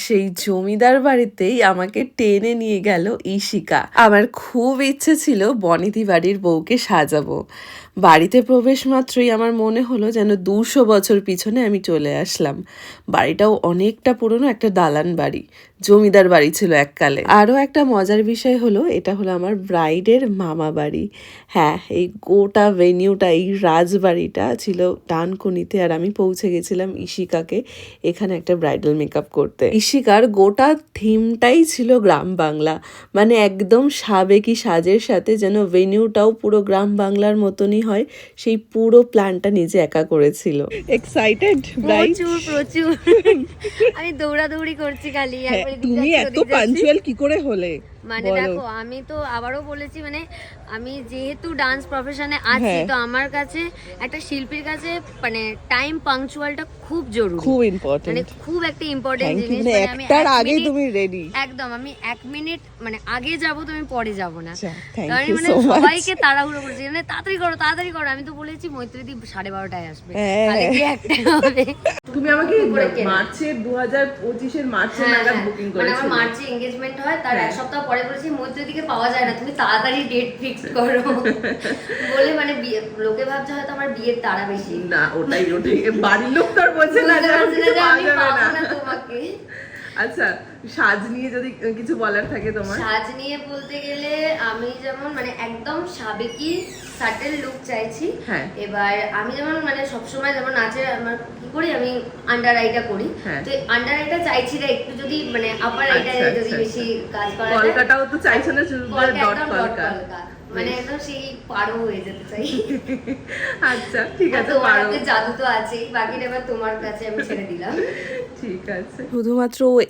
সেই জমিদার বাড়িতেই আমাকে টেনে নিয়ে গেল ঈশিকা। আমার খুব ইচ্ছে ছিল বনেদি বাড়ির বউকে সাজাবো। বাড়িতে প্রবেশ মাত্রই আমার মনে হলো যেন 200 বছর পিছনে আমি চলে আসলাম। বাড়িটাও অনেকটা পুরনো, একটা দালান বাড়ি, জমিদার বাড়ি ছিল এককালে। আরও একটা মজার বিষয় হলো, এটা হলো আমার ব্রাইডের মামা বাড়ি। হ্যাঁ, এই গোটা ভেনিউটা, এই রাজবাড়িটা ছিল ডানকুনিতে, আর আমি পৌঁছে গেছিলাম ঈশিকাকে এখানে একটা ব্রাইডাল মেকআপ করতে। ঈশিকার গোটা থিমটাই ছিল গ্রাম বাংলা, মানে একদম সাবেকি সাজের সাথে যেন ভেনিউটাও পুরো গ্রাম বাংলার মতনই হয়, সেই পুরো প্ল্যানটা নিজে একা করেছিল। এক্সাইটেড? প্রচুর প্রচুর আমি দৌড়াদৌড়ি করছি খালি। তুমি এত পাঞ্চুয়াল কি করে হলে? মানে দেখো, আমি তো আবারও বলেছি, মানে আমি যেহেতু ডান্স প্রফেশনে আছি, তো আমার কাছে একটা শিল্পীর কাছে মানে টাইম পাংচুয়ালটা খুব জরুরি, খুব ইম্পর্টেন্ট, মানে খুব একটা ইম্পর্টেন্ট জিনিস। মানে আমি একটার আগে তুমি রেডি, একদম আমি 1 মিনিট মানে আগে যাব, তো আমি পরে যাব না। আমি মানে সবাইকে তাড়াহুড়ো করছি, মানে তাড়াতাড়ি করো। আমি তো বলেছি মৈত্রীদি 12:30টায় আসবে, তাহলে কি একটা হবে। তুমি আমাকে মার্চের 2025 এর মার্চে নাগাদ বুকিং করেছো, মানে আমার মার্চে এনগেজমেন্ট হয়, তার এক সপ্তাহ পরে বলেছি মৈত্রীদিকে পাওয়া যায় না, তুমি তাড়াতাড়ি ডেট ফিক্স করো বলে। মানে লোকে ভাবছে হয়তো আমার বিয়ের তাড়া বেশি। না, ওটাই বাড়ির লোক তো আর বলছে না যে আমি পাবো না তোমাকে। আচ্ছা, সাজ নিয়ে যদি কিছু বলার থাকে তোমার? সাজ নিয়ে বলতে গেলে আমি যেমন মানে একদম সাবেকি সাটেল লুক চাইছি। এবার আমি যেমন মানে সবসময় যেমন নাচের আমার কি করি, আমি আন্ডার আইটা করি, তো আন্ডার আইটা চাইছি না, একটু যদি মানে আপার আইটা যদি বেশি কাজ করা যায়। কলকাতাও তো চাইছো না, শুধু ডট কলকা, মানে একদম সেই পারো হয়ে যেতে চাই। আচ্ছা ঠিক আছে, তোমার হাতে জাদু তো আছেই, বাকিটা এবার তোমার কাছে আমি ছেড়ে দিলাম। ঠিক আছে। শুধুমাত্র